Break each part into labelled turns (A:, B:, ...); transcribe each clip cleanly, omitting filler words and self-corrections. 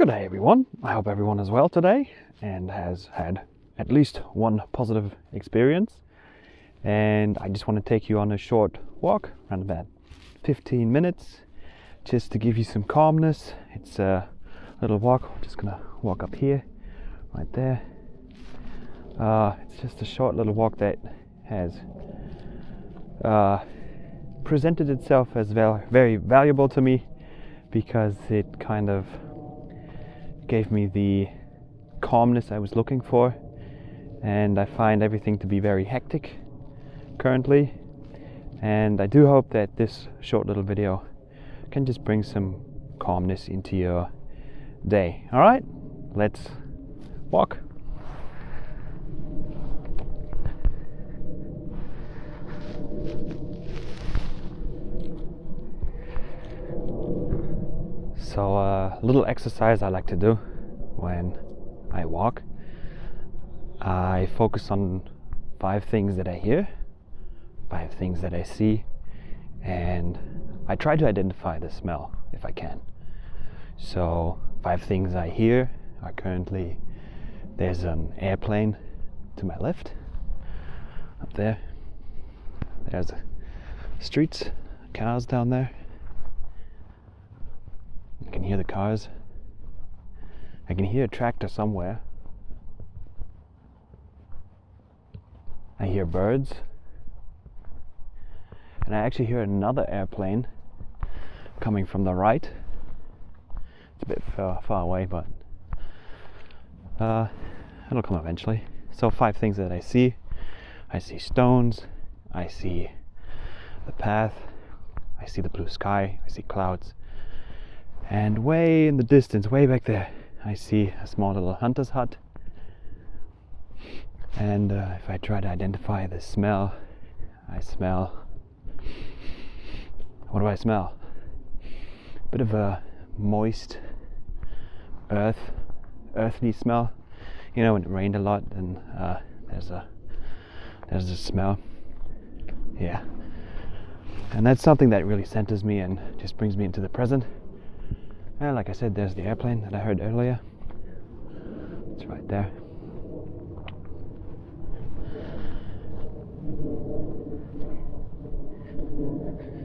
A: Good day everyone, I hope everyone is well today and has had at least one positive experience. And I just want to take you on a short walk, around about 15 minutes, just to give you some calmness. It's a little walk, I'm just going to walk up here, right there. It's just a short little walk that has presented itself as very valuable to me because it kind of gave me the calmness I was looking for, and I find everything to be very hectic currently, and I do hope that this short little video can just bring some calmness into your day. Alright, let's walk. So a little exercise I like to do when I walk. I focus on 5 things that I hear, 5 things that I see, and I try to identify the smell if I can. So 5 things I hear are currently, there's an airplane to my left, up there. There's streets, cars down there. I can hear the cars. I can hear a tractor somewhere. I hear birds. And I actually hear another airplane coming from the right. It's a bit far away, but it'll come eventually. So 5 things that I see. I see stones. I see the path. I see the blue sky. I see clouds. And way in the distance, way back there, I see a small little hunter's hut. And if I try to identify the smell, I smell... What do I smell? A bit of a moist earthy smell. You know, when it rained a lot, and there's a smell. Yeah. And that's something that really centers me and just brings me into the present. And like I said, there's the airplane that I heard earlier. It's right there.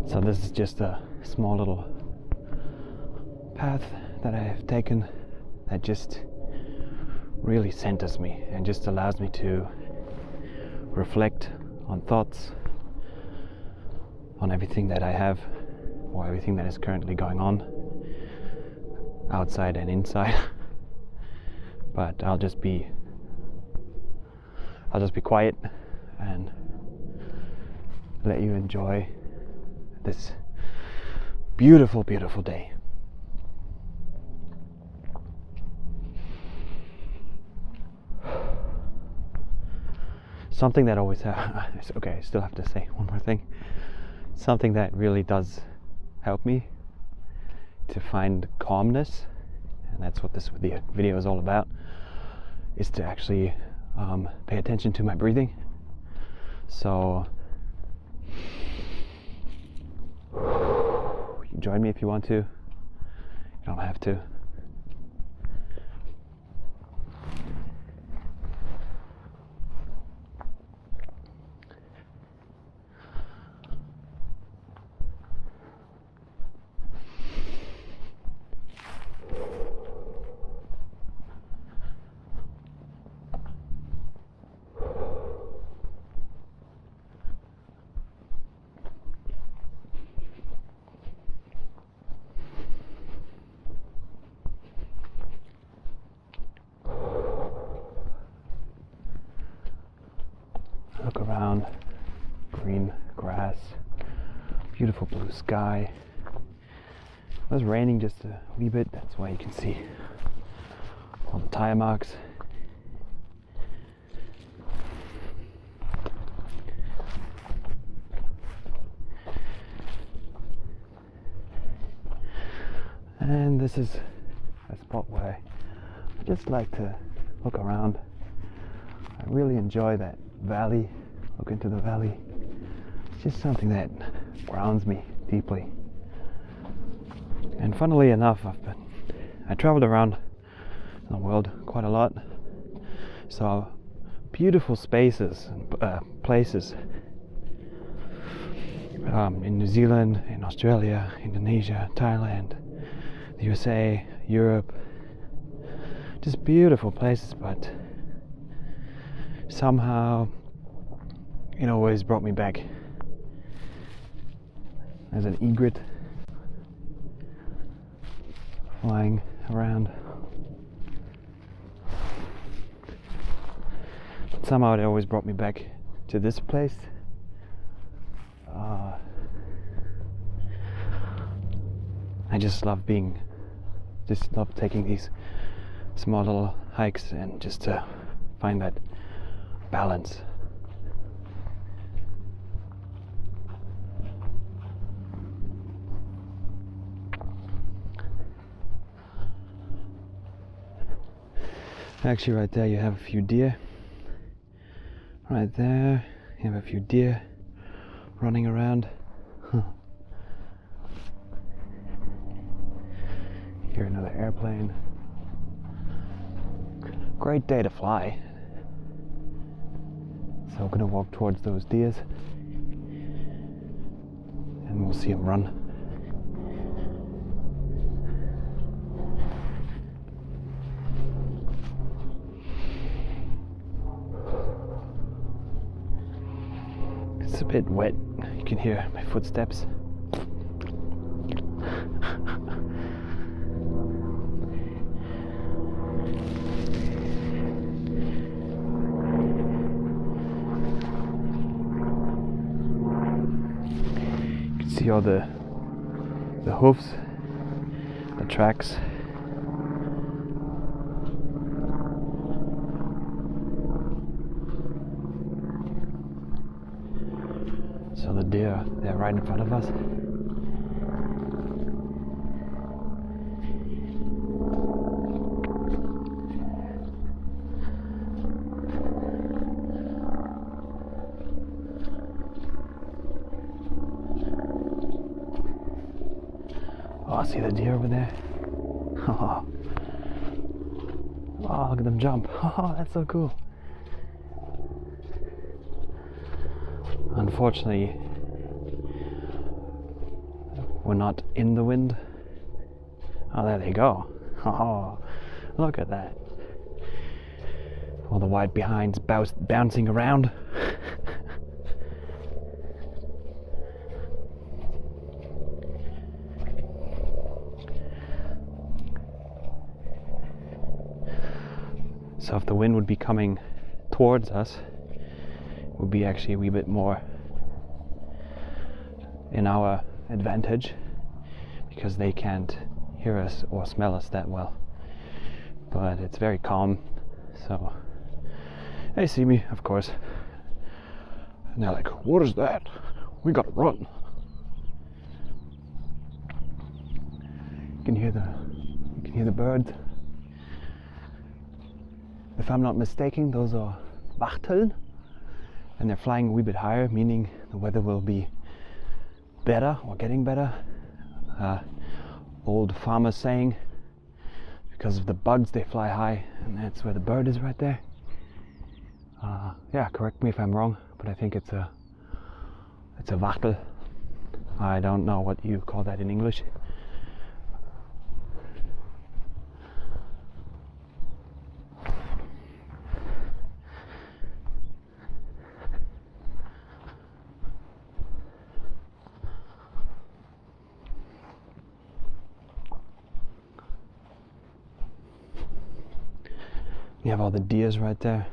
A: So this is just a small little path that I have taken that just really centers me and just allows me to reflect on thoughts, on everything that I have or everything that is currently going on, outside and inside. But I'll just be quiet and let you enjoy this beautiful day. Something that always okay, I still have to say one more thing. Something that really does help me to find calmness, and that's what this video is all about, is to actually pay attention to my breathing. So you can join me if you want to. You don't have to. Look around, green grass, beautiful blue sky. It was raining just a wee bit, that's why you can see all the tire marks. And this is a spot where I just like to look around. I really enjoy that valley, look into the valley. It's just something that grounds me deeply. And funnily enough, I traveled around the world quite a lot, saw beautiful spaces and places in New Zealand, in Australia, Indonesia, Thailand, the USA, Europe. Just beautiful places, but somehow it always brought me back as an egret flying around. But somehow it always brought me back to this place. I just love taking these small little hikes and just to find that balance. Actually, right there you have a few deer. Right there you have a few deer running around. Here another airplane. Great day to fly. So I'm gonna walk towards those deers and we'll see them run. It's a bit wet. You can hear my footsteps. See all the hoofs, the tracks. So the deer, they're right in front of us. Oh, see the deer over there? Oh, look at them jump. Oh, that's so cool. Unfortunately, we're not in the wind. Oh, there they go. Oh, look at that. All the white behinds bouncing around. So if the wind would be coming towards us, it would be actually a wee bit more in our advantage because they can't hear us or smell us that well. But it's very calm, so they see me, of course, and they're like, "What is that? We gotta run." You can hear the birds. If I'm not mistaken, those are Wachteln, and they're flying a wee bit higher, meaning the weather will be better or getting better. Old farmer saying, because of the bugs they fly high, and that's where the bird is right there. Yeah, correct me if I'm wrong, but I think it's a Wachtel. I don't know what you call that in English. You have all the deers right there.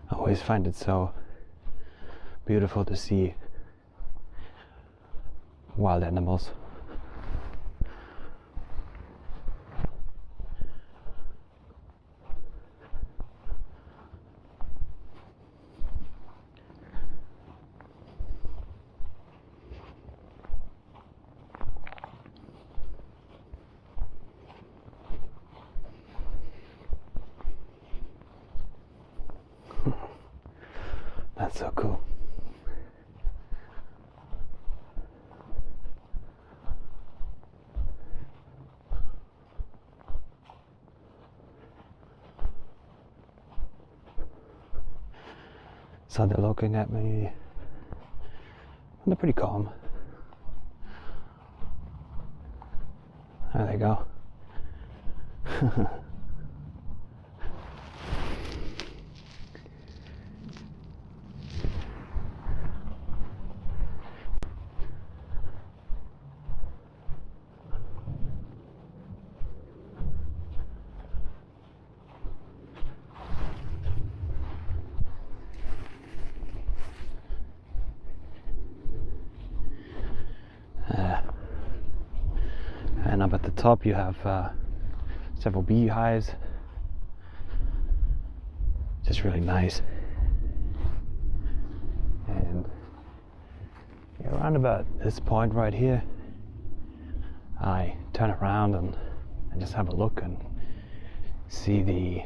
A: I always find it so beautiful to see wild animals. That's so cool. So they're looking at me, and they're pretty calm. There they go. And up at the top you have several beehives. Just really nice. And yeah, around about this point right here, I turn around and just have a look and see the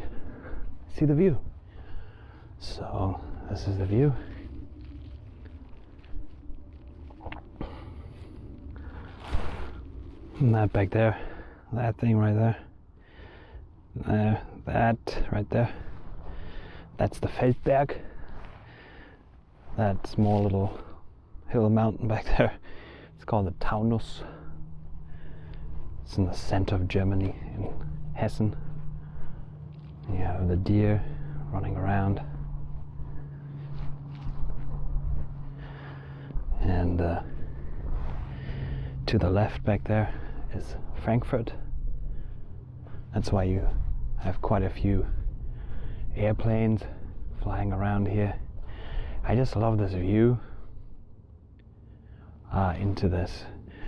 A: view. So this is the view. And that back there, that thing right there, that right there, that's the Feldberg, that small little hill mountain back there. It's called the Taunus. It's in the center of Germany, in Hessen. You have the deer running around, and to the left back there is Frankfurt. That's why you have quite a few airplanes flying around here. I just love this view into this,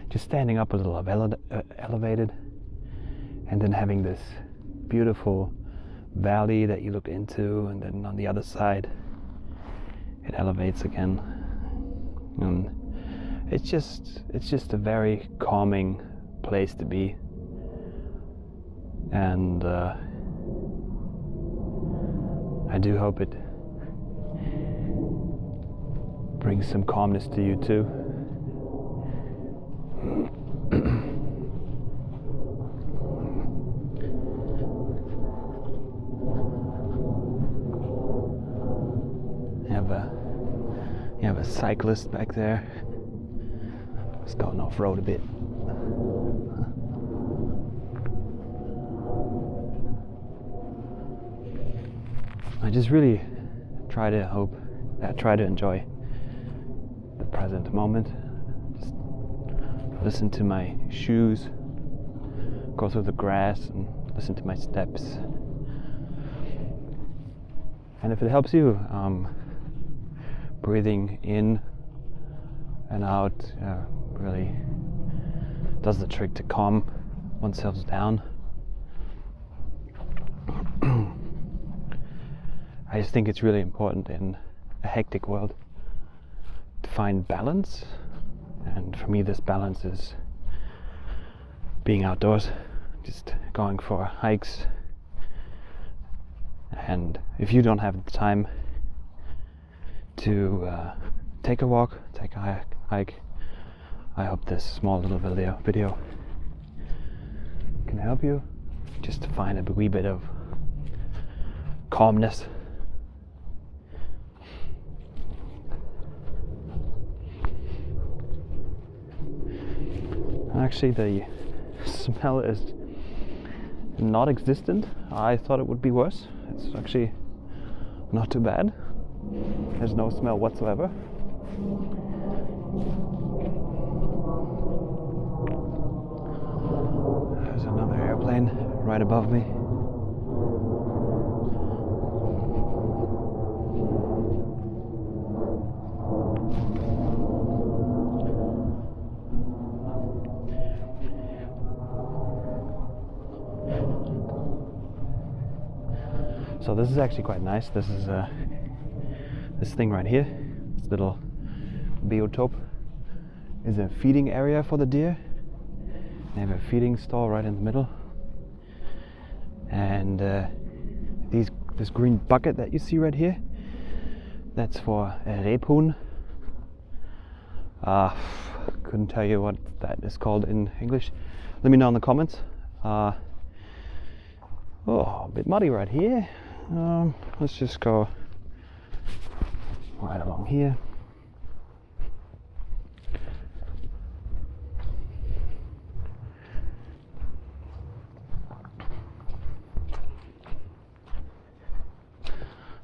A: just standing up a little elevated, and then having this beautiful valley that you look into, and then on the other side it elevates again, and it's just a very calming place to be. And I do hope it brings some calmness to you too. You have a cyclist back there. It's going off-road a bit. I just really try to enjoy the present moment. Just listen to my shoes, go through the grass, and listen to my steps. And if it helps you, breathing in and out really does the trick to calm oneself down. I just think it's really important in a hectic world to find balance, and for me this balance is being outdoors, just going for hikes. And if you don't have the time to take a walk, take a hike, I hope this small little video can help you just to find a wee bit of calmness. Actually, the smell is not existent. I thought it would be worse. It's actually not too bad. There's no smell whatsoever. There's another airplane right above me. So this is actually quite nice. This is this thing right here, this little biotope, is a feeding area for the deer. They have a feeding stall right in the middle, and this green bucket that you see right here, That's for rephuhn. Couldn't tell you what that is called in English. Let me know in the comments. A bit muddy right here. Let's just go right along here.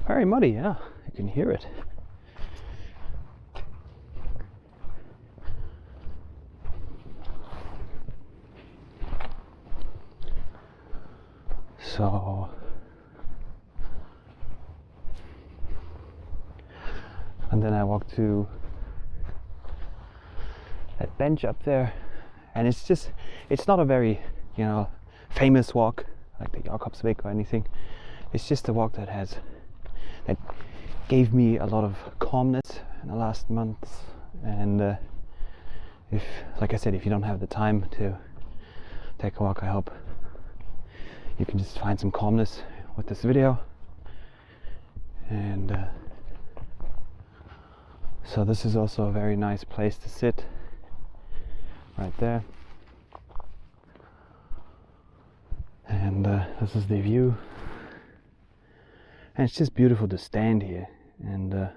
A: Very muddy, yeah, you can hear it. So, and then I walked to that bench up there, and it's not a very, famous walk like the Jakobsweg or anything. It's just a walk that gave me a lot of calmness in the last months. And like I said, if you don't have the time to take a walk, I hope you can just find some calmness with this video. And so this is also a very nice place to sit, right there. And this is the view. And it's just beautiful to stand here and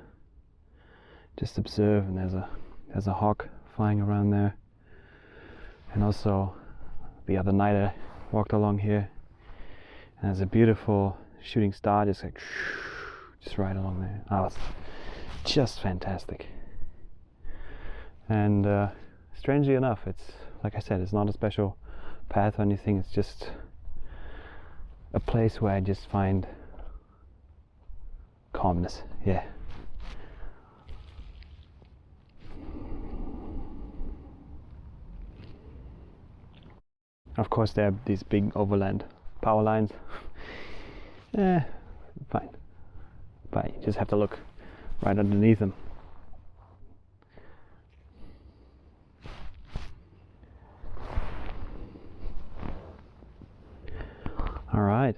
A: just observe. And there's a hawk flying around there. And also the other night I walked along here, and there's a beautiful shooting star just right along there. Oh, it's just fantastic. And strangely enough, it's, like I said, it's not a special path or anything. It's just a place where I just find calmness. Yeah. Of course, there are these big overland power lines. Fine. But you just have to look right underneath them. All right.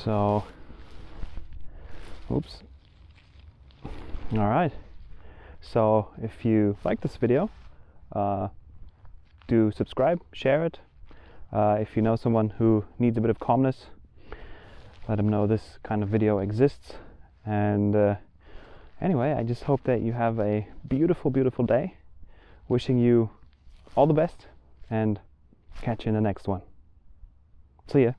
A: So, oops. All right. So if you like this video, do subscribe, share it. If you know someone who needs a bit of calmness, let them know this kind of video exists. And anyway, I just hope that you have a beautiful, beautiful day. Wishing you all the best, and catch you in the next one. See ya.